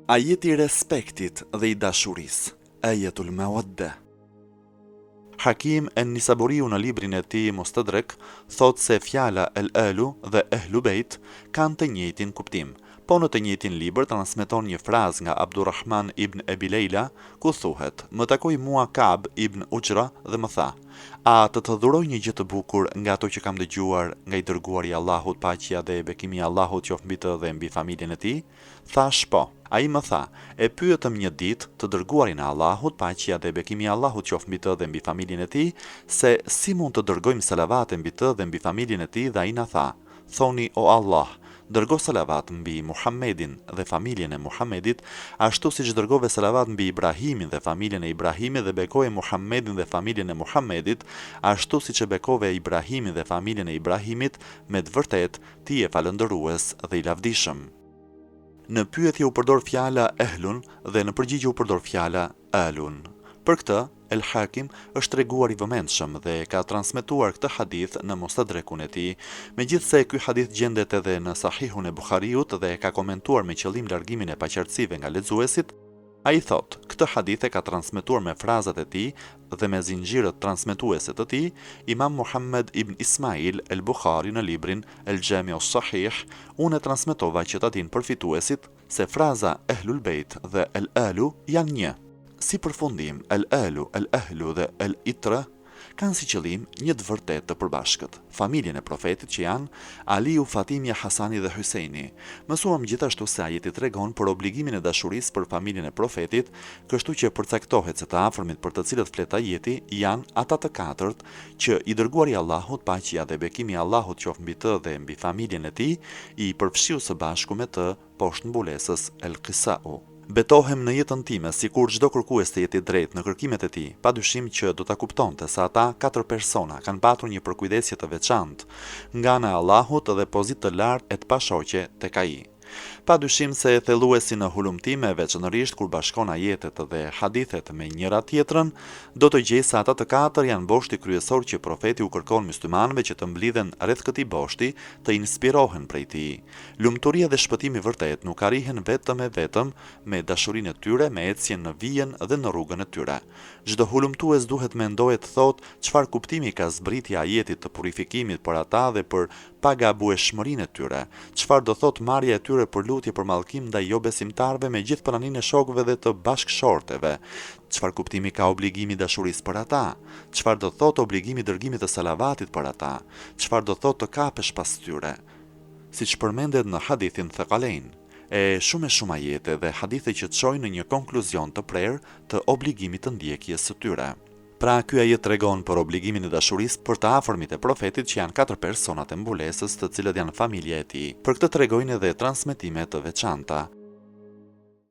Ajeti i respektit dhe i dashurisë, Ajetul Mawadda. Hakim en-Nisaburiu në librin e tij Mustadrak thot se fjala el-alu dhe ehlu bejt kanë të njëjtin kuptim, po në të njëjtin libër transmeton një frazë nga Abdurrahman ibn Abi Leila, ku thuhet: "Më takoi mua Kab ibn Ujra dhe më tha: A të dhuroj një gjë të bukur nga ato që kam dëgjuar nga i dërguari i Allahut, paqja dhe bekimi i Allahut qoftë mbi të dhe mbi familjen e tij?" Thash po. Ai më tha: "E pyetëm një ditë të dërguarin e Allahut, paqja dhe bekimi i Allahut qoftë mbi të dhe mbi familjen e tij, se si mund të dërgojmë salavate mbi të dhe mbi familjen e tij, dhe ai na tha: Thoni o Allah, dërgo salavat mbi Muhammedin dhe familjen e Muhammedit, ashtu siç dërgove salavat mbi Ibrahimin dhe familjen e Ibrahimit, dhe bekoje Muhammedin dhe familjen e Muhammedit, ashtu siç e bekove Ibrahimin dhe familjen e Ibrahimit, me të vërtet ti je falëndërues dhe i lavdishëm." Në pyetje u përdor fjala ehlun dhe në përgjigje u përdor fjala alun. Për këtë, El Hakim është treguar i vëmendshëm dhe ka transmetuar këtë hadith në Mustadrekun e tij, megjithse ky hadith gjendet edhe në Sahihun e Buhariut dhe ka komentuar me qëllim largimin e paqartësive nga lexuesit. Ai thot: "Këtë hadith e ka transmetuar me frazat e tij dhe me zinxhirët transmetuese të tij Imam Muhammad ibn Ismail el-Bukhari në librin El-Jami' as-Sahih. Unë transmetova që ta dinë përfituesit se fraza Ehlul Bejt dhe El-Alu janë një. Si përfundim, El-Alu, El-Ahlu dhe El-Itra kanë si qëllim një të vërtetë të përbashkët, familjen e profetit që janë Aliu, Fatimia, Hasani dhe Hyseini. Mësuam gjithashtu se ajeti tregon për obligimin e dashurisë për familjen e profetit, kështu që përcaktohet se të afërmit për të cilët flet ajeti janë ata të katërt që i dërguari i Allahut, paqja dhe bekimi i Allahut qoftë mbi të dhe mbi familjen e tij, i përfshiu së bashku me të poshtë mbulesës El-Qisau. Betohem në jetën time sikur çdo kërkues të jeti drejt në kërkimet e tij, padyshim që do ta kuptonte se ata katër persona kanë patur një përkujdesje të veçantë nga ana e Allahut dhe pozitë të lartë e të pashoqe tek ai. Padyshim se thelluesi në hulumtime, veçanërisht kur bashkon ajetet dhe hadithet me njëra tjetrën, do të gjejë se ata të katër janë boshti kryesor që profeti u kërkon myslimanëve që të mblidhen rreth këtij boshti, të inspirohen prej tij. Lumturia dhe shpëtimi vërtet nuk arrihen vetëm me dashurinë e tyre, me ecjen në vijen dhe në rrugën e tyre. Çdo hulumtues duhet mendoje të thotë çfarë kuptimi ka zbritja e ajetit të purifikimit për ata dhe për pagabueshmërinë e tyre, çfarë do thotë marrja e tyre për lutje për mallkim ndaj jo besimtarëve me gjithë praninë e shokëve dhe të bashkëshorteve, çfarë kuptimi ka obligimi dashurisë për ata, çfarë do thotë obligimi dërgimit të salavatit për ata, çfarë do thotë të kapesh pas tyre, siç përmendet në hadithin Thaqalain, e shumë ajete dhe hadithe që çojnë në një konkluzion të prerë të obligimit të ndjekjes së tyre. Pra, ky ajet tregon për obligimin e dashurisë për të afërmit e profetit që janë katër personat e mbulesës, të cilët janë familja e tij. Për këtë tregojnë edhe transmetime të veçanta.